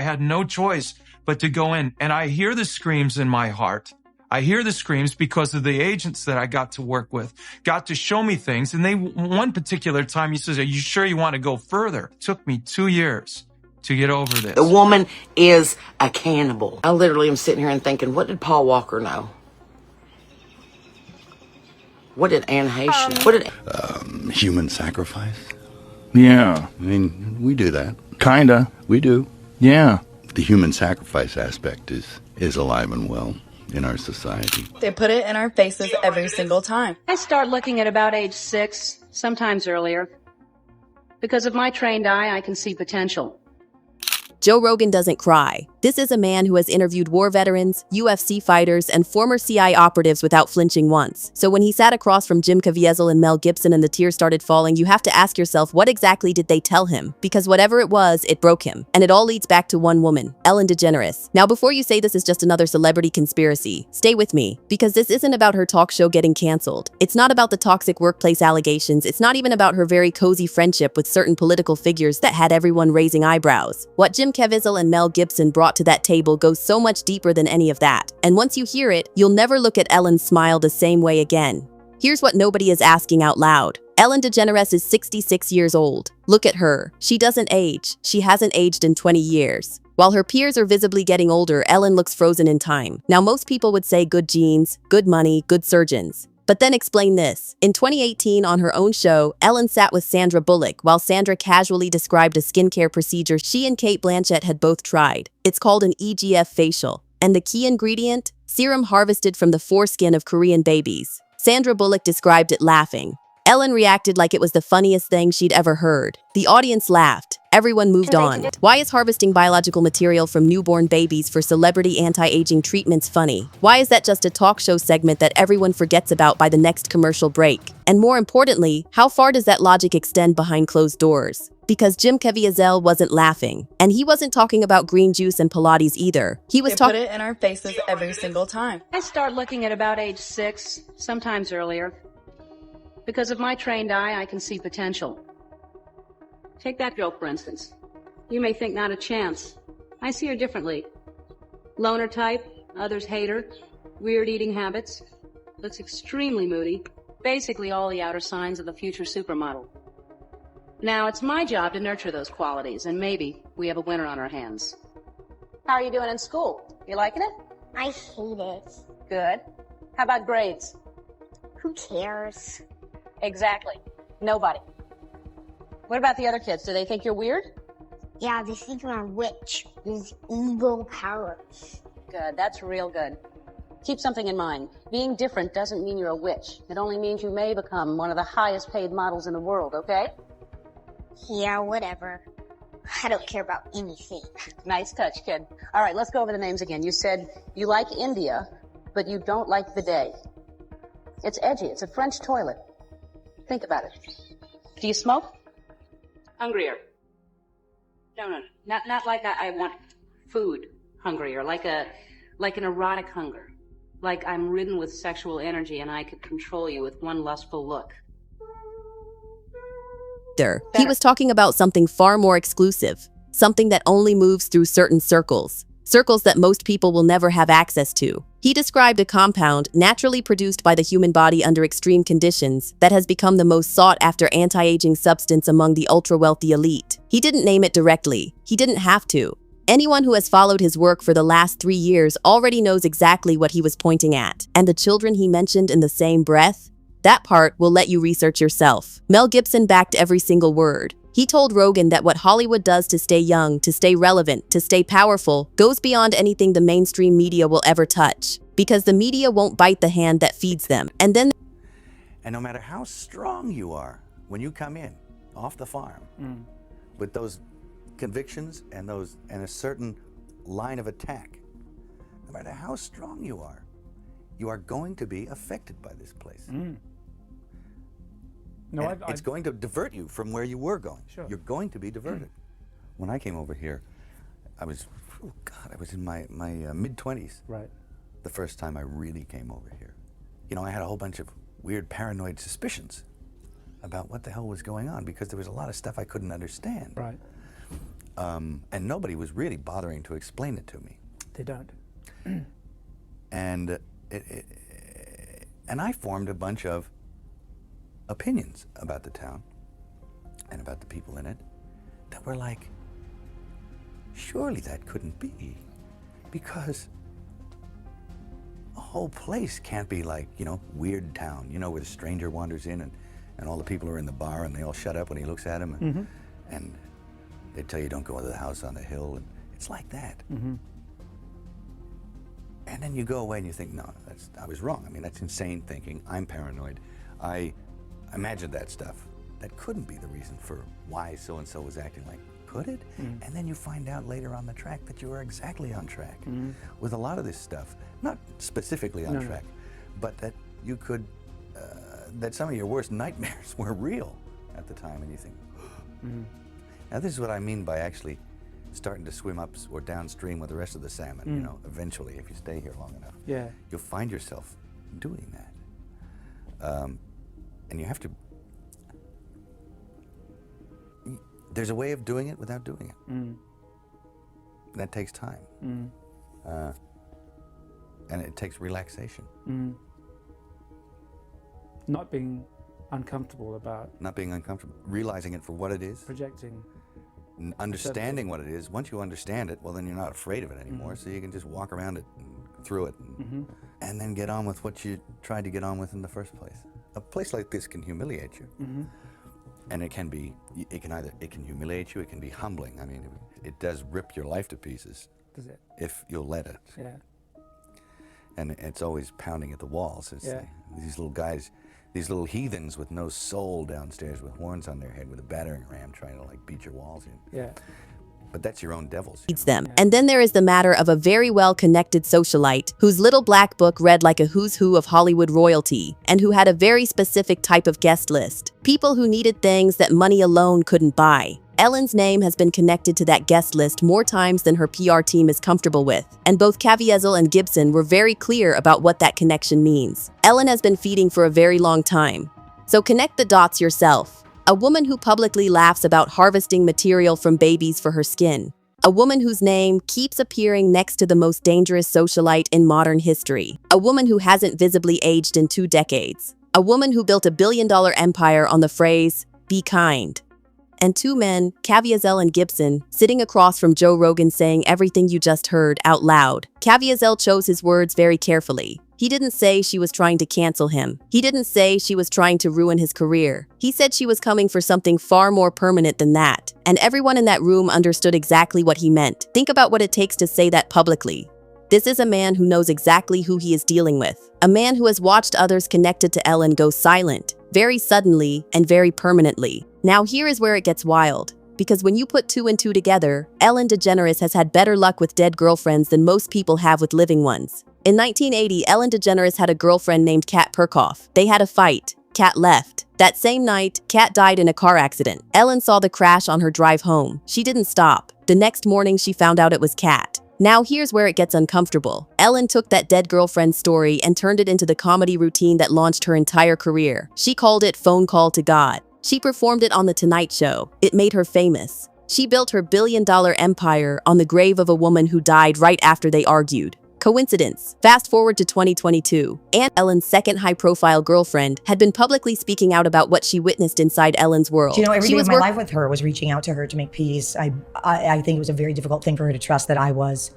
I had no choice but to go in, and I hear the screams in my heart. I hear the screams because of the agents that I got to work with, got to show me things. And one particular time, he says, "Are you sure you want to go further?" It took me 2 years to get over this. The woman is a cannibal. I literally am sitting here and thinking, what did Paul Walker know? What did Anne Heche know? Human sacrifice? Yeah. I mean, we do that. Kinda. We do. Yeah. The human sacrifice aspect is alive and well in our society. They put it in our faces every single time. I start looking at about age 6, sometimes earlier. Because of my trained eye, I can see potential. Joe Rogan doesn't cry. This is a man who has interviewed war veterans, UFC fighters, and former CI operatives without flinching once. So when he sat across from Caviezel and Mel Gibson and the tears started falling, you have to ask yourself, what exactly did they tell him? Because whatever it was, it broke him. And it all leads back to one woman, Ellen DeGeneres. Now, before you say this is just another celebrity conspiracy, stay with me, because this isn't about her talk show getting canceled. It's not about the toxic workplace allegations. It's not even about her very cozy friendship with certain political figures that had everyone raising eyebrows. What Caviezel and Mel Gibson brought to that table goes so much deeper than any of that. And once you hear it, you'll never look at Ellen's smile the same way again. Here's what nobody is asking out loud. Ellen DeGeneres is 66 years old. Look at her. She doesn't age. She hasn't aged in 20 years. While her peers are visibly getting older, Ellen looks frozen in time. Now, most people would say good genes, good money, good surgeons. But then explain this. In 2018, on her own show, Ellen sat with Sandra Bullock while Sandra casually described a skincare procedure she and Cate Blanchett had both tried. It's called an EGF facial. And the key ingredient? Serum harvested from the foreskin of Korean babies. Sandra Bullock described it laughing. Ellen reacted like it was the funniest thing she'd ever heard. The audience laughed. Everyone moved on. Why is harvesting biological material from newborn babies for celebrity anti-aging treatments funny? Why is that just a talk show segment that everyone forgets about by the next commercial break? And more importantly, how far does that logic extend behind closed doors? Because Caviezel wasn't laughing. And he wasn't talking about green juice and Pilates either. He was talking— They put it in our faces every single time. I start looking at about age 6, sometimes earlier. Because of my trained eye, I can see potential. Take that girl, for instance. You may think not a chance. I see her differently. Loner type, others hate her, weird eating habits, looks extremely moody, basically all the outer signs of the future supermodel. Now, it's my job to nurture those qualities, and maybe we have a winner on our hands. How are you doing in school? You liking it? I hate it. Good. How about grades? Who cares? Exactly. Nobody. What about the other kids? Do they think you're weird? Yeah, they think I'm a witch with evil powers. Good. That's real good. Keep something in mind. Being different doesn't mean you're a witch. It only means you may become one of the highest paid models in the world, okay? Yeah, whatever. I don't care about anything. Nice touch, kid. All right, let's go over the names again. You said you like India, but you don't like bidet. It's edgy. It's a French toilet. Think about it. Do you smoke? Hungrier. No. Not like I want food hungrier, like an erotic hunger. Like I'm ridden with sexual energy and I could control you with one lustful look. He was talking about something far more exclusive, something that only moves through certain circles that most people will never have access to. He described a compound naturally produced by the human body under extreme conditions that has become the most sought-after anti-aging substance among the ultra-wealthy elite. He didn't name it directly. He didn't have to. Anyone who has followed his work for the last 3 years already knows exactly what he was pointing at. And the children he mentioned in the same breath? That part will let you research yourself. Mel Gibson backed every single word. He told Rogan that what Hollywood does to stay young, to stay relevant, to stay powerful, goes beyond anything the mainstream media will ever touch. Because the media won't bite the hand that feeds them. And no matter how strong you are, when you come in off the farm with those convictions and a certain line of attack, no matter how strong you are going to be affected by this place. No, it's going to divert you from where you were going. Sure. You're going to be diverted. When I came over here, I was in my mid-20s. Right. The first time I really came over here. You know, I had a whole bunch of weird paranoid suspicions about what the hell was going on because there was a lot of stuff I couldn't understand. Right. And nobody was really bothering to explain it to me. They don't. And and I formed a bunch of opinions about the town and about the people in it that were like, surely that couldn't be, because a whole place can't be like, you know, Weird Town, you know, where the stranger wanders in and all the people are in the bar and they all shut up when he looks at them, and they tell you don't go into the house on the hill, and it's like that. And then you go away and you think, no, I was wrong. I mean, that's insane thinking. I'm paranoid. I imagined that stuff. That couldn't be the reason for why so-and-so was acting like, could it? And then you find out later on the track that you were exactly on track with a lot of this stuff. Not specifically on track, but that you could, that some of your worst nightmares were real at the time, and you think, now this is what I mean by actually starting to swim up or downstream with the rest of the salmon. You know, eventually, if you stay here long enough, you'll find yourself doing that. And you have to, there's a way of doing it without doing it. That takes time. And it takes relaxation. Not being uncomfortable about... Not being uncomfortable, realizing it for what it is. Projecting. Understanding what it is. Once you understand it, well, then you're not afraid of it anymore, so you can just walk around it and through it and then get on with what you tried to get on with in the first place. A place like this can humiliate you. And it can humiliate you, it can be humbling. I mean, it does rip your life to pieces. Does it? If you'll let it. Yeah. And it's always pounding at the walls. It's these little guys, these little heathens with no soul downstairs with horns on their head with a battering ram trying to like beat your walls in. Yeah. But that's your own devils. Them. And then there is the matter of a very well-connected socialite whose little black book read like a who's who of Hollywood royalty and who had a very specific type of guest list. People who needed things that money alone couldn't buy. Ellen's name has been connected to that guest list more times than her PR team is comfortable with, and both Caviezel and Gibson were very clear about what that connection means. Ellen has been feeding for a very long time. So connect the dots yourself. A woman who publicly laughs about harvesting material from babies for her skin. A woman whose name keeps appearing next to the most dangerous socialite in modern history. A woman who hasn't visibly aged in 2 decades. A woman who built a billion-dollar empire on the phrase, "be kind." And 2 men, Caviezel and Gibson, sitting across from Joe Rogan saying everything you just heard out loud. Caviezel chose his words very carefully. He didn't say she was trying to cancel him. He didn't say she was trying to ruin his career. He said she was coming for something far more permanent than that. And everyone in that room understood exactly what he meant. Think about what it takes to say that publicly. This is a man who knows exactly who he is dealing with. A man who has watched others connected to Ellen go silent, very suddenly and very permanently. Now here is where it gets wild. Because when you put 2 and 2 together, Ellen DeGeneres has had better luck with dead girlfriends than most people have with living ones. In 1980, Ellen DeGeneres had a girlfriend named Kat Perkoff. They had a fight. Kat left. That same night, Kat died in a car accident. Ellen saw the crash on her drive home. She didn't stop. The next morning, she found out it was Kat. Now here's where it gets uncomfortable. Ellen took that dead girlfriend story and turned it into the comedy routine that launched her entire career. She called it Phone Call to God. She performed it on The Tonight Show. It made her famous. She built her billion-dollar empire on the grave of a woman who died right after they argued. Coincidence? Fast forward to 2022, and Ellen's second high-profile girlfriend had been publicly speaking out about what she witnessed inside Ellen's world. You know, every day of my life with her was reaching out to her to make peace. I think it was a very difficult thing for her to trust that I was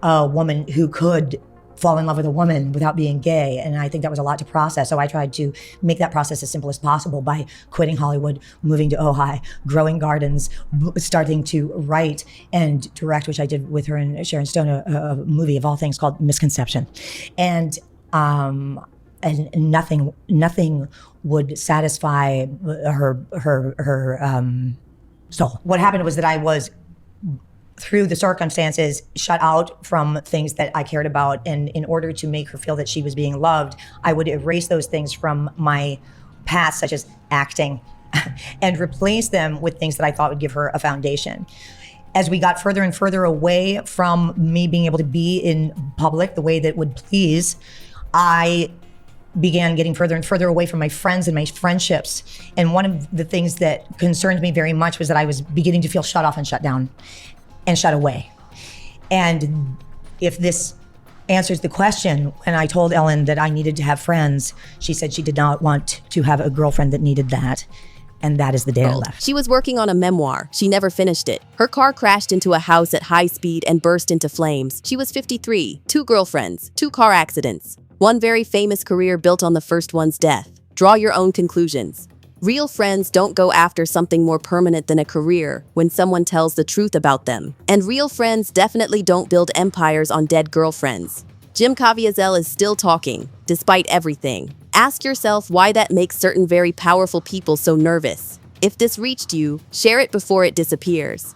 a woman who could fall in love with a woman without being gay, and I think that was a lot to process. So I tried to make that process as simple as possible by quitting Hollywood, moving to Ojai, growing gardens, starting to write and direct, which I did with her and Sharon Stone, a movie of all things called Misconception. And nothing would satisfy her soul. What happened was that I was, through the circumstances, shut out from things that I cared about. And in order to make her feel that she was being loved, I would erase those things from my past, such as acting, and replace them with things that I thought would give her a foundation. As we got further and further away from me being able to be in public the way that would please, I began getting further and further away from my friends and my friendships. And one of the things that concerned me very much was that I was beginning to feel shut off and shut down and shut away. And if this answers the question, when I told Ellen that I needed to have friends, she said she did not want to have a girlfriend that needed that. And that is the day I left. She was working on a memoir. She never finished it. Her car crashed into a house at high speed and burst into flames. She was 53, 2 girlfriends, 2 car accidents. One very famous career built on the first one's death. Draw your own conclusions. Real friends don't go after something more permanent than a career when someone tells the truth about them. And real friends definitely don't build empires on dead girlfriends. Jim Caviezel is still talking, despite everything. Ask yourself why that makes certain very powerful people so nervous. If this reached you, share it before it disappears.